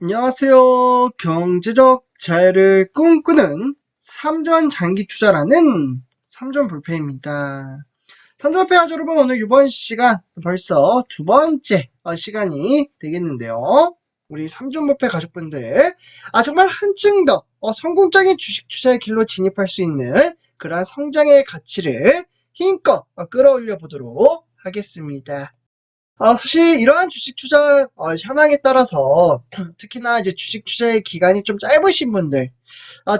안녕하세요. 경제적 자유를 꿈꾸는 삼전 장기 투자라는 삼전불패입니다. 삼전불패 여러분, 오늘 이번 시간 벌써 두 번째 시간이 되겠는데요. 우리 삼전불패 가족분들, 정말 한층 더 성공적인 주식 투자의 길로 진입할 수 있는 그러한 성장의 가치를 힘껏 끌어올려 보도록 하겠습니다. 사실 이러한 주식 투자 현황에 따라서 특히나 이제 주식 투자의 기간이 좀 짧으신 분들,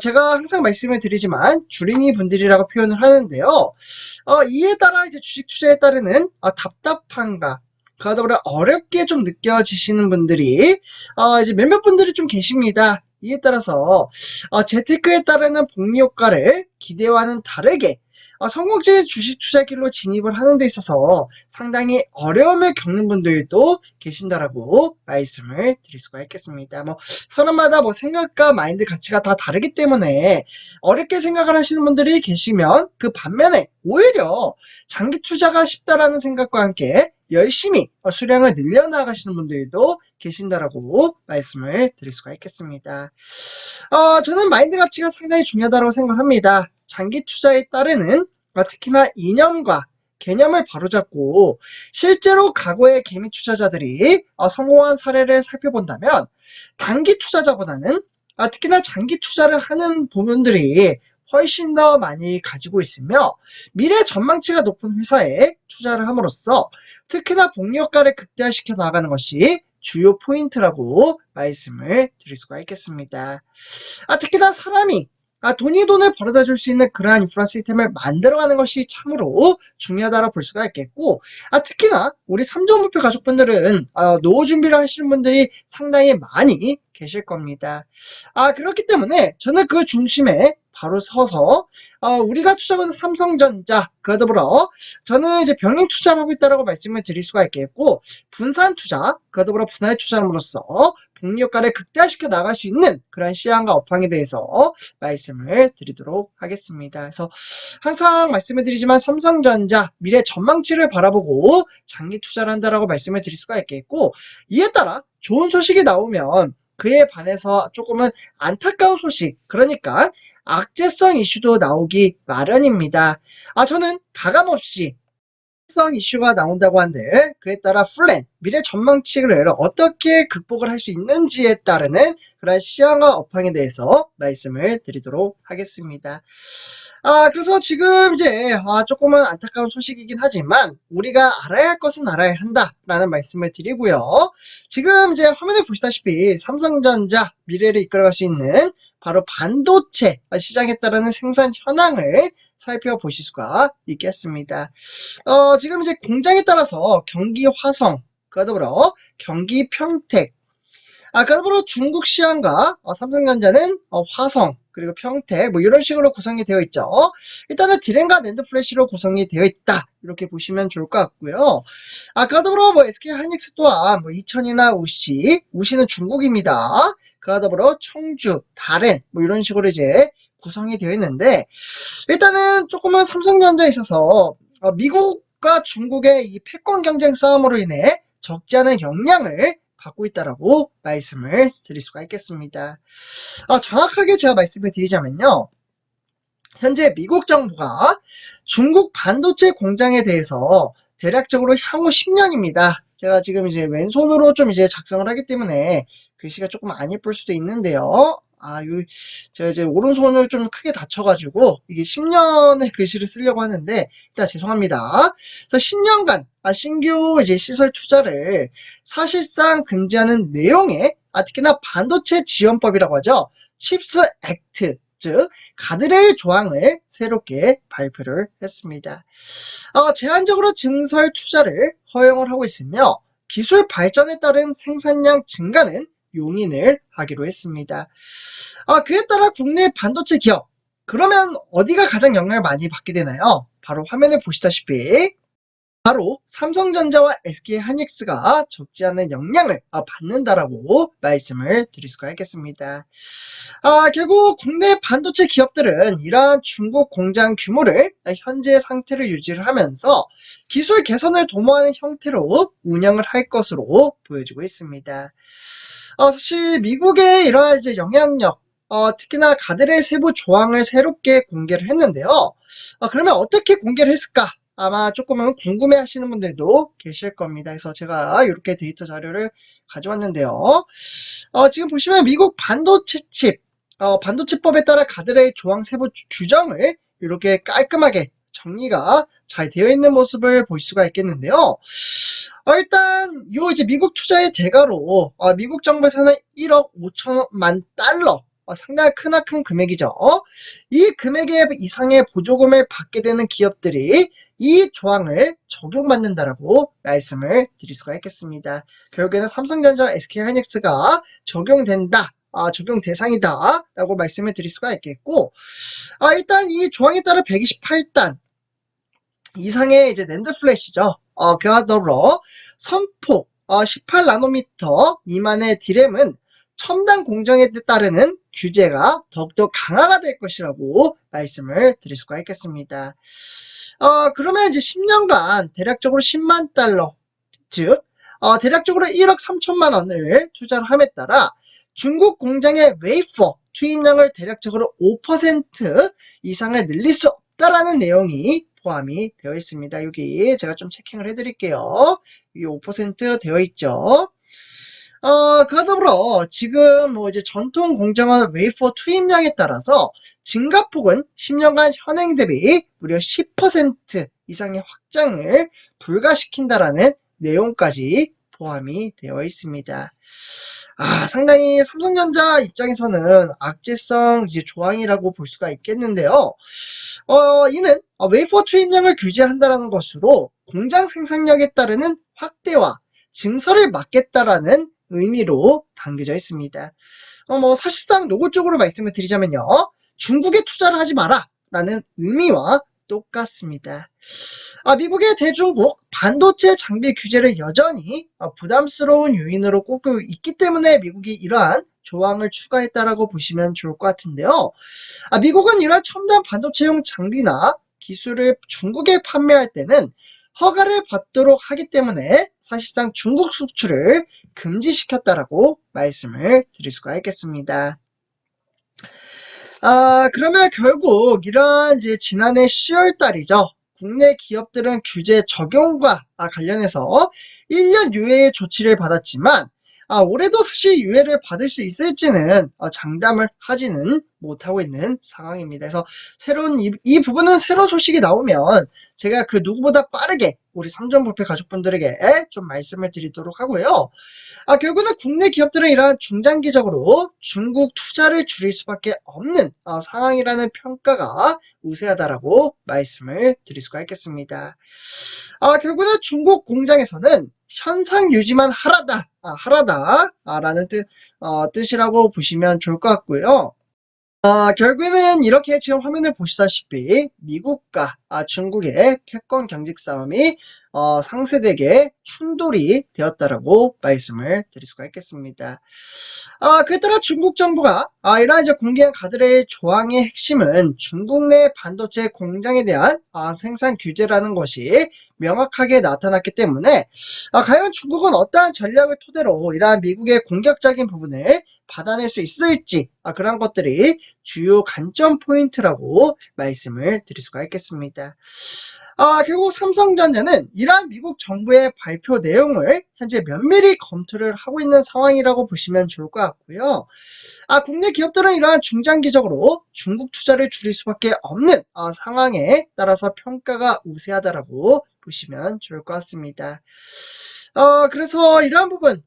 제가 항상 말씀을 드리지만 주린이 분들이라고 표현을 하는데요. 이에 따라 이제 주식 투자에 따르는 답답함과 그와 더불어 어렵게 좀 느껴지시는 분들이 이제 몇몇 분들이 좀 계십니다. 이에 따라서 재테크에 따르는 복리 효과를 기대와는 다르게 성공적인 주식 투자 길로 진입을 하는 데 있어서 상당히 어려움을 겪는 분들도 계신다라고 말씀을 드릴 수가 있겠습니다. 사람마다 생각과 마인드 가치가 다 다르기 때문에 어렵게 생각을 하시는 분들이 계시면 그 반면에 오히려 장기 투자가 쉽다라는 생각과 함께 열심히 수량을 늘려나가시는 분들도 계신다라고 말씀을 드릴 수가 있겠습니다. 저는 마인드 가치가 상당히 중요하다고 생각합니다. 장기 투자에 따르는 특히나 이념과 개념을 바로잡고 실제로 과거의 개미 투자자들이 성공한 사례를 살펴본다면 단기 투자자보다는 특히나 장기 투자를 하는 부분들이 훨씬 더 많이 가지고 있으며 미래 전망치가 높은 회사에 투자를 함으로써 특히나 복리 효과를 극대화시켜 나가는 것이 주요 포인트라고 말씀을 드릴 수가 있겠습니다. 특히나 사람이 돈이 돈을 벌어다 줄 수 있는 그러한 인프라 시스템을 만들어가는 것이 참으로 중요하다고 볼 수가 있겠고, 특히나 우리 삼전목표 가족분들은 노후 준비를 하시는 분들이 상당히 많이 계실 겁니다. 그렇기 때문에 저는 그 중심에 바로 서서 우리가 투자하는 삼성전자, 그와 더불어 저는 이제 병행 투자를 하고 있다고 말씀을 드릴 수가 있겠고, 분산 투자, 그와 더불어 분할 투자함으로써 복리 효과를 극대화시켜 나갈 수 있는 그런 시향과 업황에 대해서 말씀을 드리도록 하겠습니다. 그래서 항상 말씀을 드리지만 삼성전자 미래 전망치를 바라보고 장기 투자를 한다라고 말씀을 드릴 수가 있겠고, 이에 따라 좋은 소식이 나오면 그에 반해서 조금은 안타까운 소식, 그러니까 악재성 이슈도 나오기 마련입니다. 저는 가감없이 성 이슈가 나온다고 한들 그에 따라 플랜, 미래 전망치를 어떻게 극복을 할 수 있는지에 따르는 그런 시향과 업황에 대해서 말씀을 드리도록 하겠습니다. 그래서 지금 이제 조금은 안타까운 소식이긴 하지만 우리가 알아야 할 것은 알아야 한다라는 말씀을 드리고요. 지금 이제 화면에 보시다시피 삼성전자 미래를 이끌어갈 수 있는 바로 반도체 시장에 따르는 생산 현황을 살펴보실 수가 있겠습니다. 지금 이제 공장에 따라서 경기 화성, 그와 더불어 경기 평택, 그와 더불어 중국 시안과 삼성전자는 화성, 그리고 평택, 이런 식으로 구성이 되어 있죠. 일단은 디램과 낸드 플래시로 구성이 되어 있다. 이렇게 보시면 좋을 것 같고요. 그와 더불어 SK 하이닉스 또한 이천이나 우시는 중국입니다. 그와 더불어 청주, 다롄, 이런 식으로 이제 구성이 되어 있는데, 일단은 조금은 삼성전자에 있어서 미국과 중국의 이 패권 경쟁 싸움으로 인해 적지 않은 영향을 받고 있다라고 말씀을 드릴 수가 있겠습니다. 정확하게 제가 말씀을 드리자면요. 현재 미국 정부가 중국 반도체 공장에 대해서 대략적으로 향후 10년입니다. 제가 지금 이제 왼손으로 좀 이제 작성을 하기 때문에 글씨가 조금 안 예쁠 수도 있는데요. 제가 이제 오른손을 좀 크게 다쳐가지고 이게 10년의 글씨를 쓰려고 하는데 일단 죄송합니다. 그래서 10년간 신규 이제 시설 투자를 사실상 금지하는 내용의 특히나 반도체 지원법이라고 하죠. 칩스 액트, 즉 가드레일 조항을 새롭게 발표를 했습니다. 제한적으로 증설 투자를 허용을 하고 있으며 기술 발전에 따른 생산량 증가는 용인을 하기로 했습니다. 그에 따라 국내 반도체 기업, 그러면 어디가 가장 영향을 많이 받게 되나요? 바로 화면에 보시다시피 바로 삼성전자와 SK하이닉스가 적지 않은 영향을 받는다라고 말씀을 드릴 수가 있겠습니다. 결국 국내 반도체 기업들은 이러한 중국 공장 규모를 현재 상태로 유지를 하면서 기술 개선을 도모하는 형태로 운영을 할 것으로 보여지고 있습니다. 사실 미국의 이러한 이제 영향력, 특히나 가드레일 세부 조항을 새롭게 공개를 했는데요. 그러면 어떻게 공개를 했을까? 아마 조금은 궁금해 하시는 분들도 계실 겁니다. 그래서 제가 이렇게 데이터 자료를 가져왔는데요. 지금 보시면 미국 반도체 칩, 반도체법에 따라 가드레일 조항 세부 규정을 이렇게 깔끔하게 정리가 잘 되어 있는 모습을 볼 수가 있겠는데요. 일단 요 이제 미국 투자의 대가로 미국 정부에서는 1억 5천만 달러, 상당히 크나큰 금액이죠. 이 금액의 이상의 보조금을 받게 되는 기업들이 이 조항을 적용받는다라고 말씀을 드릴 수가 있겠습니다. 결국에는 삼성전자, SK하이닉스가 적용된다, 적용 대상이다 라고 말씀을 드릴 수가 있겠고, 일단 이 조항에 따라 128단 이상의 이제 낸드 플래시죠. 그와 더불어 선폭 18나노미터 미만의 디램은 첨단 공정에 따르는 규제가 더욱더 강화가 될 것이라고 말씀을 드릴 수가 있겠습니다. 그러면 이제 10년간 대략적으로 10만 달러, 즉 대략적으로 1억 3천만 원을 투자를 함에 따라 중국 공장의 웨이퍼 투입량을 대략적으로 5% 이상을 늘릴 수 없다라는 내용이 포함이 되어 있습니다. 여기 제가 좀 체킹을 해드릴게요. 이 5% 되어 있죠. 그와 더불어 지금 뭐 이제 전통 공정화 웨이퍼 투입량에 따라서 증가폭은 10년간 현행 대비 무려 10% 이상의 확장을 불가시킨다라는 내용까지 포함이 되어 있습니다. 상당히 삼성전자 입장에서는 악재성 이제 조항이라고 볼 수가 있겠는데요. 이는 웨이퍼 투입량을 규제한다라는 것으로 공장 생산력에 따르는 확대와 증설을 막겠다라는 의미로 담겨져 있습니다. 사실상 노골적으로 말씀을 드리자면요. 중국에 투자를 하지 마라 라는 의미와 똑같습니다. 미국의 대중국 반도체 장비 규제를 여전히 부담스러운 요인으로 꼽고 있기 때문에 미국이 이러한 조항을 추가했다라고 보시면 좋을 것 같은데요. 미국은 이러한 첨단 반도체용 장비나 기술을 중국에 판매할 때는 허가를 받도록 하기 때문에 사실상 중국 수출을 금지시켰다라고 말씀을 드릴 수가 있겠습니다. 그러면 결국 이런 이제 지난해 10월 달이죠. 국내 기업들은 규제 적용과 관련해서 1년 유예의 조치를 받았지만 올해도 사실 유예를 받을 수 있을지는 장담을 하지는 못하고 있는 상황입니다. 그래서 새로운 이 부분은 새로운 소식이 나오면 제가 그 누구보다 빠르게 우리 삼전부패 가족분들에게 좀 말씀을 드리도록 하고요. 결국은 국내 기업들은 이러한 중장기적으로 중국 투자를 줄일 수밖에 없는 상황이라는 평가가 우세하다라고 말씀을 드릴 수가 있겠습니다. 결국은 중국 공장에서는 현상 유지만 하라다라는 뜻이라고 보시면 좋을 것 같고요. 결국에는 이렇게 지금 화면을 보시다시피 미국과 중국의 패권 경직 싸움이 상세되게 충돌이 되었다라고 말씀을 드릴 수가 있겠습니다. 그에 따라 중국 정부가 이러한 이제 공개한 가드레일 조항의 핵심은 중국 내 반도체 공장에 대한 생산 규제라는 것이 명확하게 나타났기 때문에 과연 중국은 어떠한 전략을 토대로 이러한 미국의 공격적인 부분을 받아낼 수 있을지 그런 것들이 주요 관점 포인트라고 말씀을 드릴 수가 있겠습니다. 결국 삼성전자는 이러한 미국 정부의 발표 내용을 현재 면밀히 검토를 하고 있는 상황이라고 보시면 좋을 것 같고요. 국내 기업들은 이러한 중장기적으로 중국 투자를 줄일 수밖에 없는 상황에 따라서 평가가 우세하다라고 보시면 좋을 것 같습니다. 그래서 이러한 부분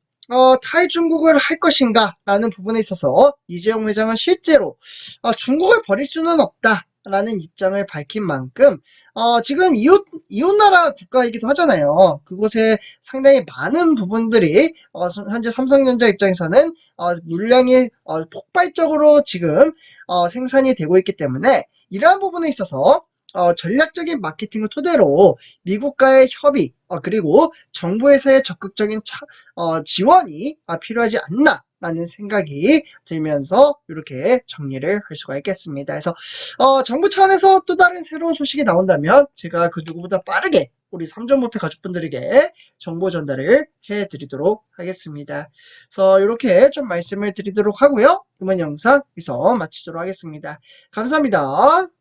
타이 중국을 할 것인가 라는 부분에 있어서 이재용 회장은 실제로 중국을 버릴 수는 없다 라는 입장을 밝힌 만큼 지금 이웃나라 국가이기도 하잖아요. 그곳에 상당히 많은 부분들이 현재 삼성전자 입장에서는 물량이 폭발적으로 지금 생산이 되고 있기 때문에 이러한 부분에 있어서 전략적인 마케팅을 토대로 미국과의 협의, 그리고 정부에서의 적극적인 지원이 필요하지 않나라는 생각이 들면서 이렇게 정리를 할 수가 있겠습니다. 그래서 정부 차원에서 또 다른 새로운 소식이 나온다면 제가 그 누구보다 빠르게 우리 삼전부패 가족분들에게 정보 전달을 해드리도록 하겠습니다. 그래서 이렇게 좀 말씀을 드리도록 하고요. 이번 영상 여기서 마치도록 하겠습니다. 감사합니다.